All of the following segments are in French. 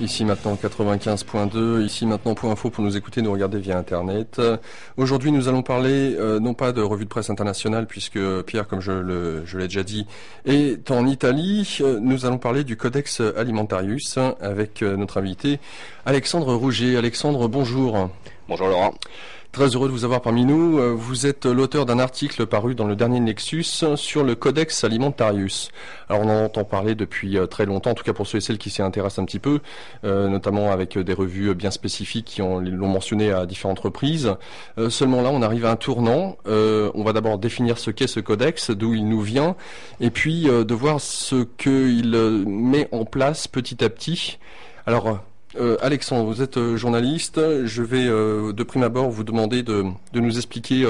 Ici maintenant 95.2, ici maintenant Point Info pour nous écouter, nous regarder via Internet. Aujourd'hui nous allons parler non pas de revue de presse internationale puisque Pierre, comme je l'ai déjà dit, est en Italie. Nous allons parler du Codex Alimentarius avec notre invité Alexandre Rouget. Alexandre, bonjour. Bonjour Laurent. Très heureux de vous avoir parmi nous. Vous êtes l'auteur d'un article paru dans le dernier Nexus sur le Codex Alimentarius. Alors on en entend parler depuis très longtemps, en tout cas pour ceux et celles qui s'y intéressent un petit peu, notamment avec des revues bien spécifiques qui l'ont mentionné à différentes reprises. Seulement là, on arrive à un tournant. On va d'abord définir ce qu'est ce codex, d'où il nous vient, et puis de voir ce qu'il met en place petit à petit. Alors, Alexandre, vous êtes journaliste. Je vais de prime abord vous demander de nous expliquer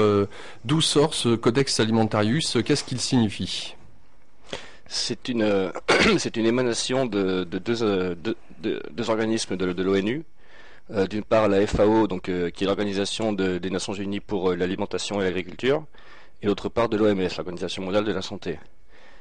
d'où sort ce Codex Alimentarius, qu'est-ce qu'il signifie? C'est une émanation de deux organismes de l'ONU. D'une part la FAO, qui est l'organisation des Nations Unies pour l'alimentation et l'agriculture, et d'autre part de l'OMS, l'Organisation mondiale de la santé,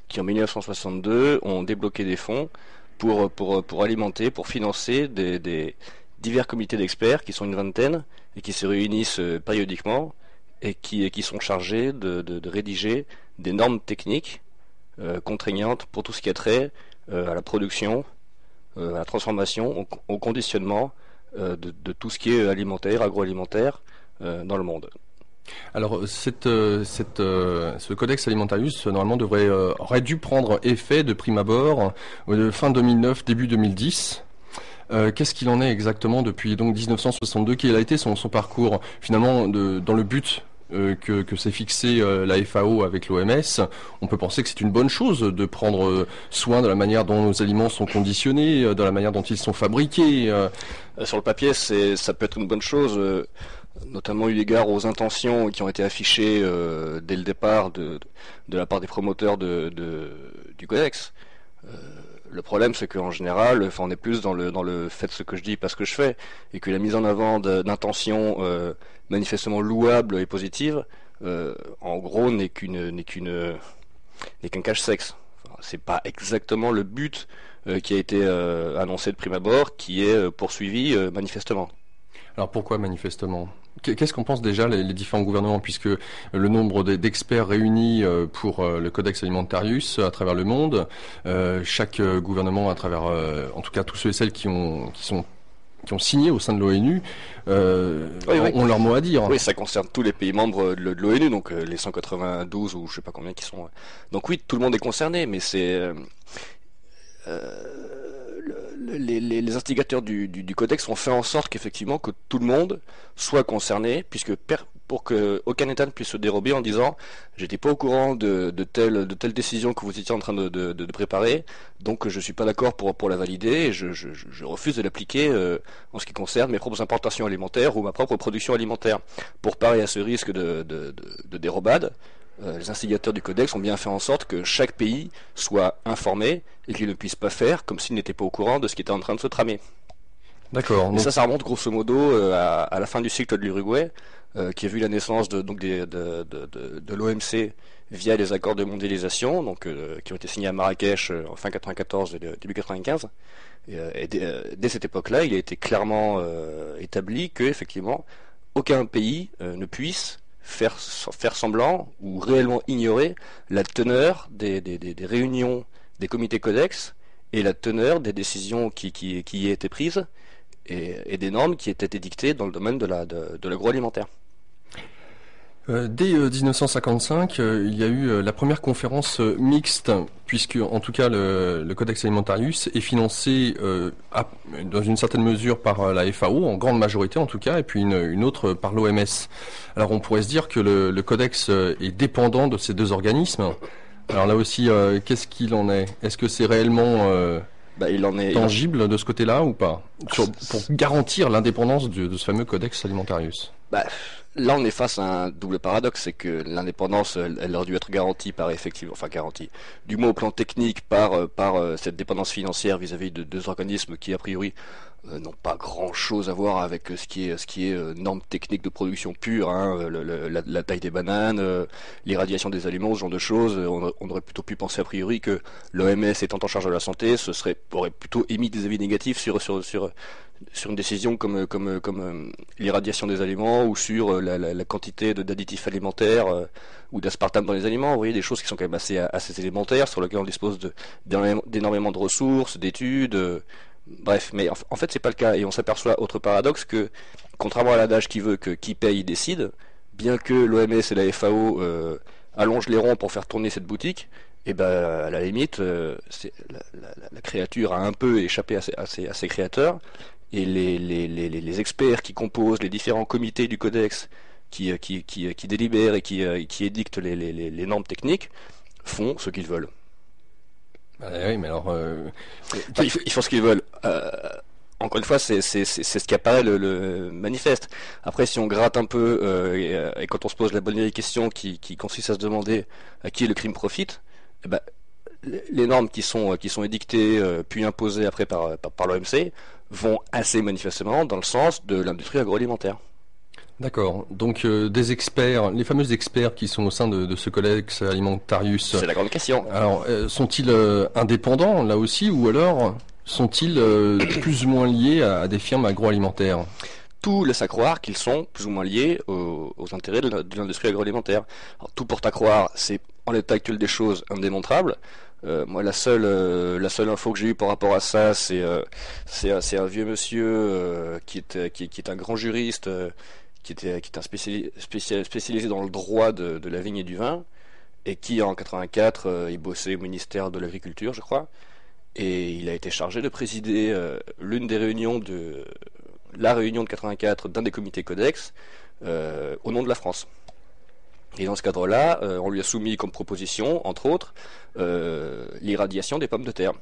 qui en 1962 ont débloqué des fonds pour alimenter, pour financer des divers comités d'experts qui sont une vingtaine et qui se réunissent périodiquement et qui sont chargés de rédiger des normes techniques contraignantes pour tout ce qui a trait à la production, à la transformation, au conditionnement de tout ce qui est alimentaire, agroalimentaire dans le monde. Alors, ce Codex Alimentarius, normalement, aurait dû prendre effet de prime abord fin 2009, début 2010. Qu'est-ce qu'il en est exactement depuis donc 1962? Quel a été son parcours finalement dans le but que s'est fixé la FAO avec l'OMS? On peut penser que c'est une bonne chose de prendre soin de la manière dont nos aliments sont conditionnés, de la manière dont ils sont fabriqués. Sur le papier, ça peut être une bonne chose. Notamment eu égard aux intentions qui ont été affichées dès le départ de la part des promoteurs du codex. Le problème, c'est qu'en général, on est plus dans le fait ce que je dis, pas ce que je fais, et que la mise en avant d'intentions manifestement louables et positives, en gros, n'est qu'un cache-sexe. Enfin, c'est pas exactement le but qui a été annoncé de prime abord, qui est poursuivi manifestement. Alors pourquoi manifestement? Qu'est-ce qu'en pensent déjà les différents gouvernements, puisque le nombre d'experts réunis pour le Codex Alimentarius à travers le monde, chaque gouvernement à travers, en tout cas tous ceux et celles qui ont signé au sein de l'ONU, ont leur mot à dire. Oui, ça concerne tous les pays membres de l'ONU, donc les 192 ou je sais pas combien qui sont. Donc oui, tout le monde est concerné, mais c'est les instigateurs du codex ont fait en sorte qu'effectivement que tout le monde soit concerné, puisque pour que aucun État ne puisse se dérober en disant j'étais pas au courant de telle décision que vous étiez en train de préparer, donc je suis pas d'accord pour la valider et je refuse de l'appliquer en ce qui concerne mes propres importations alimentaires ou ma propre production alimentaire. Pour parer à ce risque de dérobade, les instigateurs du codex ont bien fait en sorte que chaque pays soit informé et qu'il ne puisse pas faire comme s'il n'était pas au courant de ce qui était en train de se tramer. D'accord. Et ça remonte grosso modo à la fin du cycle de l'Uruguay, qui a vu la naissance de l'OMC via les accords de mondialisation, qui ont été signés à Marrakech en fin 94 et début 95. Et dès cette époque-là, il a été clairement établi que effectivement aucun pays ne puisse faire semblant ou réellement ignorer la teneur des réunions des comités codex et la teneur des décisions qui y étaient prises et des normes qui étaient édictées dans le domaine de l'agroalimentaire. Dès 1955, il y a eu la première conférence mixte, puisque en tout cas le Codex Alimentarius est financé dans une certaine mesure par la FAO, en grande majorité en tout cas, et puis une autre par l'OMS. Alors on pourrait se dire que le Codex est dépendant de ces deux organismes. Alors là aussi, qu'est-ce qu'il en est? Est-ce que c'est réellement tangible de ce côté-là ou pas, pour garantir l'indépendance de ce fameux Codex Alimentarius? Bah, là, on est face à un double paradoxe, c'est que l'indépendance, elle aurait dû être garantie par effectivement, enfin garantie, du moins au plan technique, par cette dépendance financière vis-à-vis de deux organismes qui, a priori, n'ont pas grand-chose à voir avec ce qui est normes techniques de production pure, hein, la taille des bananes, l'irradiation des aliments, ce genre de choses. On aurait plutôt pu penser a priori que l'OMS étant en charge de la santé, aurait plutôt émis des avis négatifs sur une décision comme l'irradiation des aliments ou sur la quantité d'additifs alimentaires ou d'aspartame dans les aliments. Vous voyez, des choses qui sont quand même assez élémentaires, sur lesquelles on dispose d'énormément de ressources, d'études. Bref, mais en fait c'est pas le cas, et on s'aperçoit, autre paradoxe, que contrairement à l'adage qui veut que qui paye décide, bien que l'OMS et la FAO allongent les ronds pour faire tourner cette boutique, et ben à la limite, la créature a un peu échappé à ses créateurs, et les experts qui composent les différents comités du codex qui délibèrent et qui édictent les normes techniques font ce qu'ils veulent. Oui, mais alors... Enfin, ils font ce qu'ils veulent. Encore une fois, c'est ce qui apparaît le manifeste. Après, si on gratte un peu et quand on se pose la bonne vieille question qui consiste à se demander à qui le crime profite, eh ben, les normes qui sont édictées puis imposées après par l'OMC vont assez manifestement dans le sens de l'industrie agroalimentaire. D'accord. Donc des experts, les fameux experts qui sont au sein de ce Codex Alimentarius. C'est la grande question. Alors, sont-ils indépendants là aussi, ou alors sont-ils plus ou moins liés à des firmes agroalimentaires? Tout laisse à croire qu'ils sont plus ou moins liés aux intérêts de l'industrie agroalimentaire. Alors, tout porte à croire, c'est en l'état actuel des choses indémontrable. Moi, la seule info que j'ai eue par rapport à ça, c'est un vieux monsieur qui est un grand juriste. Qui est un spécialisé dans le droit de la vigne et du vin, et qui en 84 il bossait au ministère de l'Agriculture, je crois, et il a été chargé de présider l'une des réunions la réunion de 84 d'un des comités Codex au nom de la France. Et dans ce cadre-là, on lui a soumis comme proposition, entre autres, l'irradiation des pommes de terre.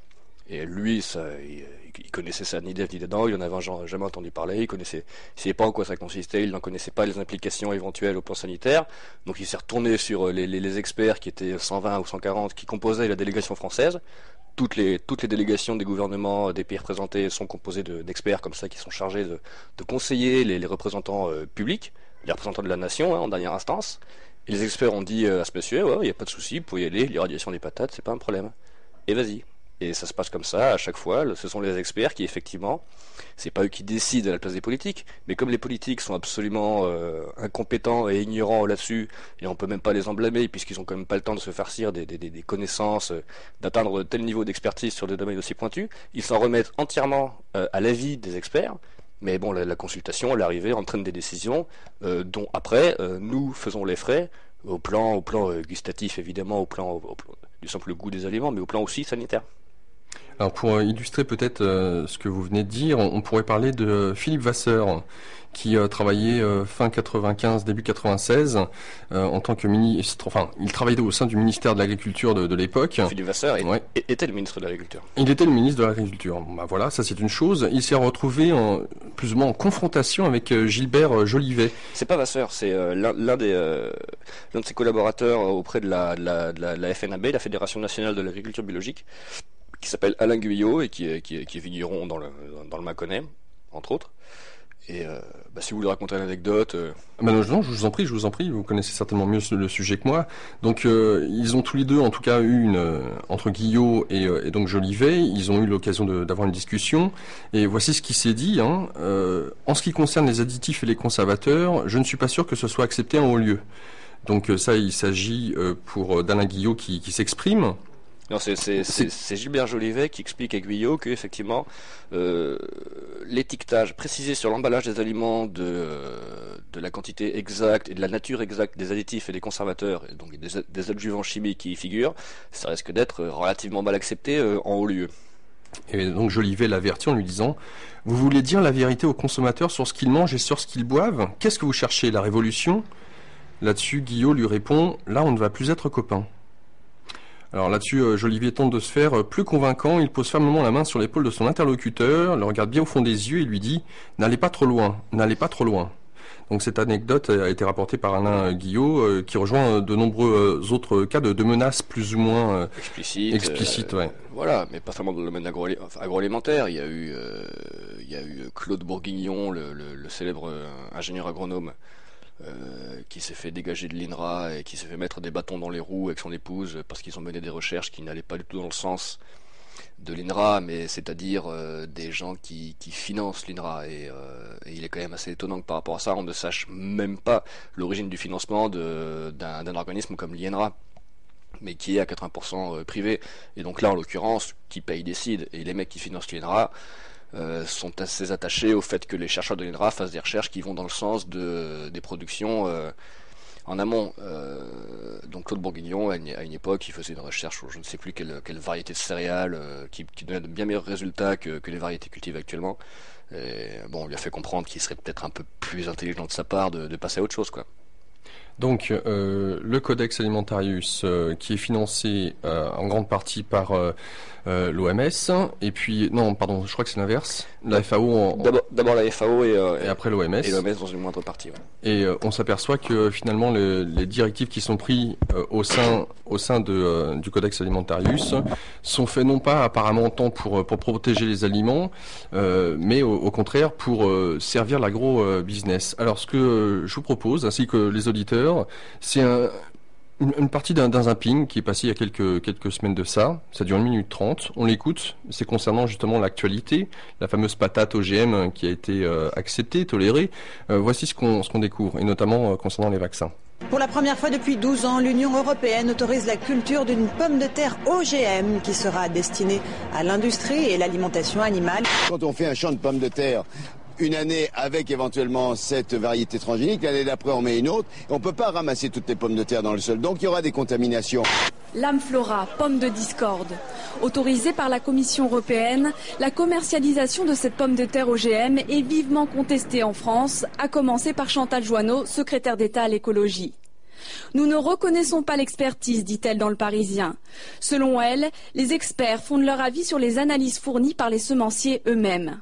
Et lui, il connaissait ça ni d'Ève ni d'Adam, il en avait jamais entendu parler, il savait pas en quoi ça consistait, il n'en connaissait pas les implications éventuelles au plan sanitaire. Donc il s'est retourné sur les experts qui étaient 120 ou 140 qui composaient la délégation française. Toutes les délégations des gouvernements des pays représentés sont composées d'experts comme ça qui sont chargés de conseiller les représentants publics, les représentants de la nation en dernière instance. Et les experts ont dit à ce monsieur, ouais, il n'y a pas de souci, vous pouvez y aller, l'irradiation des patates, c'est pas un problème. Et vas-y. Et ça se passe comme ça à chaque fois. Ce sont les experts qui, effectivement, c'est pas eux qui décident à la place des politiques, mais comme les politiques sont absolument incompétents et ignorants là-dessus, et on peut même pas les en blâmer puisqu'ils ont quand même pas le temps de se farcir des connaissances, d'atteindre tel niveau d'expertise sur des domaines aussi pointus, ils s'en remettent entièrement à l'avis des experts. Mais bon, la consultation, l'arrivée entraîne des décisions dont après nous faisons les frais au plan gustatif évidemment, au plan du simple goût des aliments, mais au plan aussi sanitaire. Alors pour illustrer peut-être ce que vous venez de dire, on pourrait parler de Philippe Vasseur, qui travaillait fin 95, début 96 en tant que ministre. Enfin, il travaillait au sein du ministère de l'Agriculture de l'époque. Philippe Vasseur était le ministre de l'Agriculture. Il était le ministre de l'Agriculture. Bon, bah voilà, ça c'est une chose. Il s'est retrouvé plus ou moins en confrontation avec Gilbert Jolivet. C'est pas Vasseur, c'est l'un de ses collaborateurs auprès de la FNAB, la Fédération nationale de l'agriculture biologique, qui s'appelle Alain Guyot et qui est vigneron dans le Mâconnais, entre autres. Et si vous voulez raconter l'anecdote... non, je vous en prie, vous connaissez certainement mieux le sujet que moi. Donc ils ont tous les deux en tout cas eu entre Guillot et donc Jolivet, ils ont eu l'occasion d'avoir une discussion, et voici ce qui s'est dit. En ce qui concerne les additifs et les conservateurs, je ne suis pas sûr que ce soit accepté en haut lieu. Donc ça, il s'agit pour d'Alain Guillot qui s'exprime. Non, c'est Gilbert Jolivet qui explique à Guyot que effectivement l'étiquetage précisé sur l'emballage des aliments de la quantité exacte et de la nature exacte des additifs et des conservateurs, et donc des adjuvants chimiques qui y figurent, ça risque d'être relativement mal accepté en haut lieu. Et donc Jolivet l'avertit en lui disant: vous voulez dire la vérité aux consommateurs sur ce qu'ils mangent et sur ce qu'ils boivent? Qu'est-ce que vous cherchez, la révolution? Là-dessus, Guillot lui répond: là on ne va plus être copains. Alors là-dessus, Jolivet tente de se faire plus convaincant. Il pose fermement la main sur l'épaule de son interlocuteur, le regarde bien au fond des yeux et lui dit: n'allez pas trop loin, n'allez pas trop loin. Donc cette anecdote a été rapportée par Alain Guillot, qui rejoint de nombreux autres cas de menaces plus ou moins explicites. Ouais. Voilà, mais pas seulement dans le domaine agroalimentaire. Il y a eu Claude Bourguignon, le célèbre ingénieur agronome, qui s'est fait dégager de l'INRA et qui s'est fait mettre des bâtons dans les roues avec son épouse parce qu'ils ont mené des recherches qui n'allaient pas du tout dans le sens de l'INRA, mais c'est-à-dire des gens qui financent l'INRA. Et il est quand même assez étonnant que par rapport à ça, on ne sache même pas l'origine du financement d'un organisme comme l'INRA, mais qui est à 80% privé. Et donc là, en l'occurrence, qui paye décide. Et les mecs qui financent l'INRA sont assez attachés au fait que les chercheurs de l'INRA fassent des recherches qui vont dans le sens des productions en amont. Donc Claude Bourguignon, à une époque, il faisait une recherche sur je ne sais plus quelle variété de céréales qui donnait de bien meilleurs résultats que les variétés cultivées actuellement. Et bon, on lui a fait comprendre qu'il serait peut-être un peu plus intelligent de sa part de passer à autre chose, quoi. Donc le Codex Alimentarius qui est financé en grande partie par l'OMS, et puis non pardon, je crois que c'est l'inverse, la FAO d'abord la FAO et après l'OMS. Et l'OMS dans une moindre partie. Ouais. Et on s'aperçoit que finalement les directives qui sont prises au sein du Codex Alimentarius sont faites non pas apparemment tant pour protéger les aliments, mais au contraire pour servir l'agro-business. Alors ce que je vous propose, ainsi que les auditeurs, c'est une partie d'un zapping qui est passé il y a quelques semaines de ça. Ça dure 1 minute 30. On l'écoute. C'est concernant justement l'actualité, la fameuse patate OGM qui a été acceptée, tolérée. Voici ce qu'on découvre, et notamment concernant les vaccins. Pour la première fois depuis 12 ans, l'Union européenne autorise la culture d'une pomme de terre OGM qui sera destinée à l'industrie et l'alimentation animale. Quand on fait un champ de pommes de terre, une année avec éventuellement cette variété transgénique, l'année d'après on met une autre, et on ne peut pas ramasser toutes les pommes de terre dans le sol, donc il y aura des contaminations. L'Amflora, pomme de discorde. Autorisée par la Commission européenne, la commercialisation de cette pomme de terre OGM est vivement contestée en France, à commencer par Chantal Joanneau, secrétaire d'État à l'écologie. Nous ne reconnaissons pas l'expertise, dit-elle dans Le Parisien. Selon elle, les experts fondent leur avis sur les analyses fournies par les semenciers eux-mêmes.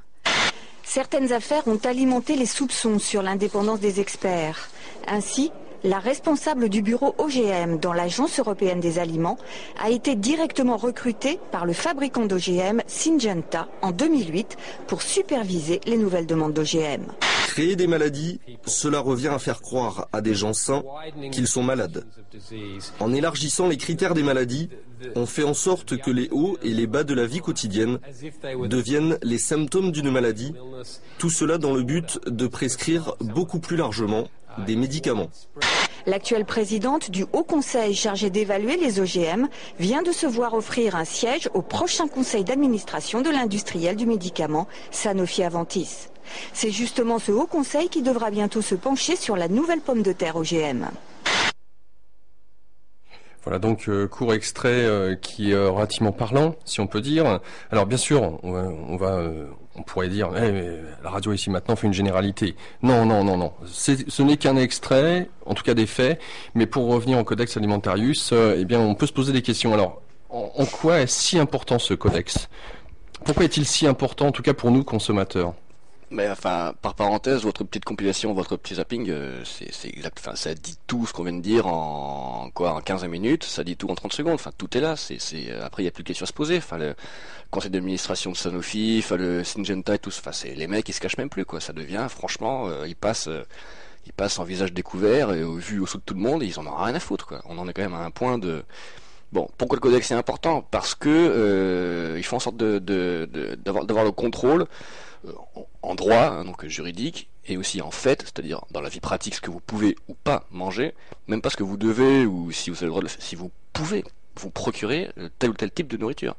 Certaines affaires ont alimenté les soupçons sur l'indépendance des experts. Ainsi, la responsable du bureau OGM dans l'Agence européenne des aliments a été directement recrutée par le fabricant d'OGM Syngenta en 2008 pour superviser les nouvelles demandes d'OGM. Créer des maladies, cela revient à faire croire à des gens sains qu'ils sont malades. En élargissant les critères des maladies, on fait en sorte que les hauts et les bas de la vie quotidienne deviennent les symptômes d'une maladie, tout cela dans le but de prescrire beaucoup plus largement des médicaments. L'actuelle présidente du Haut Conseil chargé d'évaluer les OGM vient de se voir offrir un siège au prochain conseil d'administration de l'industriel du médicament Sanofi-Aventis. C'est justement ce Haut Conseil qui devra bientôt se pencher sur la nouvelle pomme de terre OGM. Voilà donc court extrait qui est relativement parlant, si on peut dire. Alors bien sûr, on pourrait dire, mais la radio ici maintenant fait une généralité. Non. Ce n'est qu'un extrait, en tout cas des faits. Mais pour revenir au Codex Alimentarius, eh bien, on peut se poser des questions. Alors, en quoi est si important ce codex ? Pourquoi est-il si important, en tout cas pour nous consommateurs ? Mais enfin, par parenthèse, votre petite compilation, votre petit zapping, c'est exact. Enfin, ça dit tout ce qu'on vient de dire en 15 minutes. Ça dit tout en 30 secondes. Enfin, tout est là. Après, il n'y a plus de questions à se poser. Enfin, le conseil d'administration de Sanofi, enfin, le Syngenta et tout. Enfin, les mecs, ils se cachent même plus, quoi. Ça devient, franchement, ils passent en visage découvert et vu au sous de tout le monde. Et ils en ont rien à foutre, quoi. On en est quand même à un point de. Bon, pourquoi le codex est important ? Parce que ils font en sorte d'avoir le contrôle en droit, hein, donc juridique, et aussi en fait, c'est-à-dire dans la vie pratique, ce que vous pouvez ou pas manger, même pas ce que vous devez ou si vous avez le droit si vous pouvez vous procurer tel ou tel type de nourriture.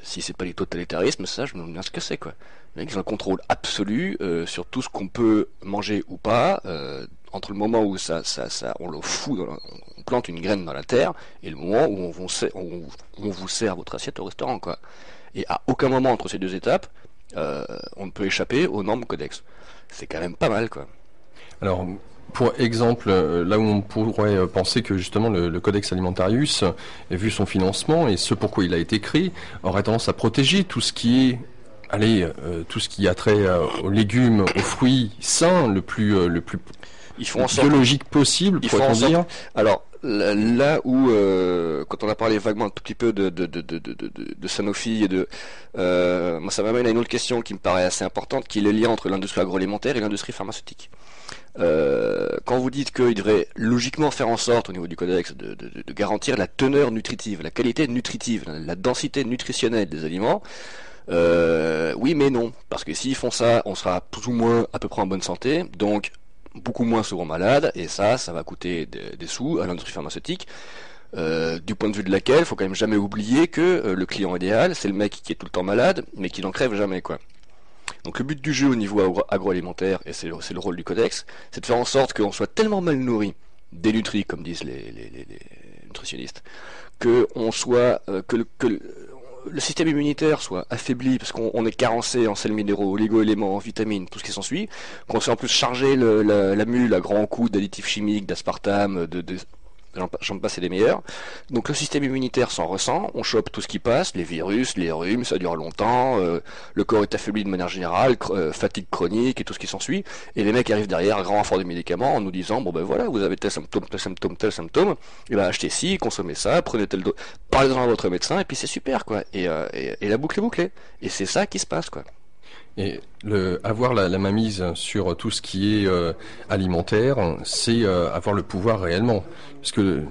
Si c'est pas du totalitarisme, ça je me demande bien ce que c'est, quoi. Les mecs, ils ont le contrôle absolu sur tout ce qu'on peut manger ou pas, entre le moment où on le fout, on plante une graine dans la terre, et le moment où on vous sert votre assiette au restaurant, quoi. Et à aucun moment entre ces deux étapes, on ne peut échapper aux normes codex. C'est quand même pas mal, quoi. Alors, pour exemple, là où on pourrait penser que justement le Codex Alimentarius, vu son financement et ce pourquoi il a été créé, aurait tendance à protéger tout ce qui est tout ce qui a trait aux légumes, aux fruits sains, le plus Ils font en sorte biologique possible, pourrait-on dire. Alors là où quand on a parlé vaguement un tout petit peu de Sanofi et moi ça m'amène à une autre question qui me paraît assez importante, qui est le lien entre l'industrie agroalimentaire et l'industrie pharmaceutique. Quand vous dites qu'il devrait logiquement faire en sorte au niveau du codex de garantir la teneur nutritive, la qualité nutritive, la densité nutritionnelle des aliments, oui mais non, parce que s'ils font ça, on sera plus ou moins à peu près en bonne santé, donc beaucoup moins souvent malade, et ça va coûter des sous à l'industrie pharmaceutique, du point de vue de laquelle il faut quand même jamais oublier que le client idéal, c'est le mec qui est tout le temps malade, mais qui n'en crève jamais, quoi. Donc le but du jeu au niveau agroalimentaire, et c'est le rôle du codex, c'est de faire en sorte qu'on soit tellement mal nourri, dénutri comme disent les nutritionnistes, que le système immunitaire soit affaibli parce qu'on est carencé en sels minéraux, oligo-éléments, en vitamines, tout ce qui s'ensuit, qu'on s'est en plus chargé la mule à grands coups d'additifs chimiques, d'aspartame, j'en passe et des meilleurs. Donc le système immunitaire s'en ressent, on chope tout ce qui passe, les virus, les rhumes, ça dure longtemps, le corps est affaibli de manière générale, fatigue chronique et tout ce qui s'ensuit, et les mecs arrivent derrière à grand renfort de médicaments en nous disant bon ben voilà, vous avez tel symptôme, et ben achetez ci, consommez ça, prenez tel dose, parlez-en à votre médecin, et puis c'est super quoi, et la boucle est bouclée, et c'est ça qui se passe quoi. Et avoir la mainmise sur tout ce qui est alimentaire, c'est avoir le pouvoir réellement. Parce que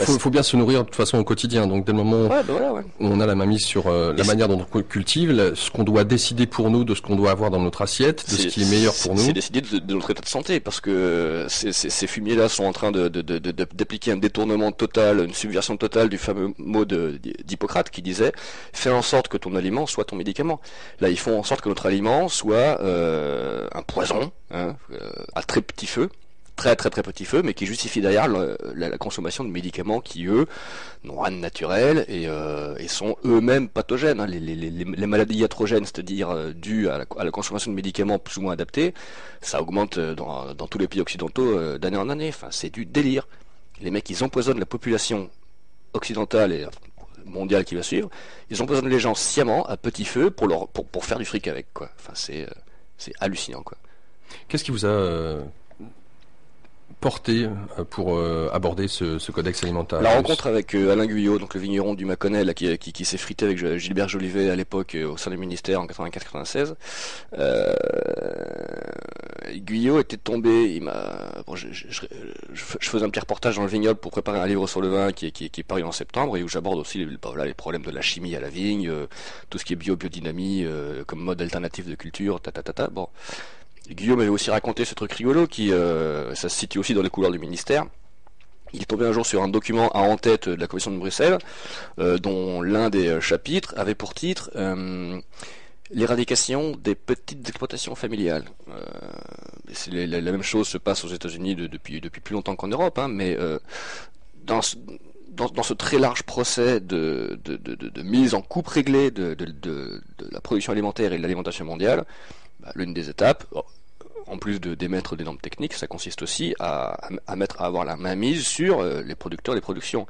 faut bien se nourrir de toute façon au quotidien. Donc dès le moment où on a la mainmise sur la manière dont on cultive, ce qu'on doit décider pour nous, de ce qu'on doit avoir dans notre assiette, de ce qui est meilleur pour nous. C'est décider de notre état de santé, parce que ces fumiers-là sont en train d'appliquer un détournement total, une subversion totale du fameux mot d'Hippocrate qui disait « fais en sorte que ton aliment soit ton médicament ». Là, ils font en sorte que notre aliment soit un poison, à très petit feu, très petit feu, mais qui justifie derrière la consommation de médicaments qui eux n'ont rien de naturel et sont eux-mêmes pathogènes. Les maladies iatrogènes, c'est-à-dire dues à la consommation de médicaments plus ou moins adaptés, ça augmente dans tous les pays occidentaux d'année en année. Enfin, c'est du délire. Les mecs, ils empoisonnent la population occidentale et mondiale qui va suivre. Ils empoisonnent les gens sciemment à petit feu pour faire du fric avec quoi. Enfin, c'est hallucinant quoi. Qu'est-ce qui vous a porté pour aborder ce codex alimentaire? La rencontre avec Alain Guyot, donc le vigneron du Mâconnais là, qui s'est frité avec Gilbert Jolivet à l'époque au sein du ministère en 94-96. Guyot était tombé, je faisais un petit reportage dans le vignoble pour préparer un livre sur le vin qui est paru en septembre et où j'aborde aussi les problèmes de la chimie à la vigne, tout ce qui est biodynamie comme mode alternatif de culture, Bon. Guillaume m'avait aussi raconté ce truc rigolo qui, ça se situe aussi dans les couloirs du ministère. Il est tombé un jour sur un document à en tête de la commission de Bruxelles, dont l'un des chapitres avait pour titre l'éradication des petites exploitations familiales. La même chose se passe aux États-Unis depuis plus longtemps qu'en Europe, mais dans ce très large procès de mise en coupe réglée de la production alimentaire et de l'alimentation mondiale, l'une des étapes, en plus d'émettre des normes techniques, ça consiste aussi à avoir la mainmise sur les producteurs, les productions.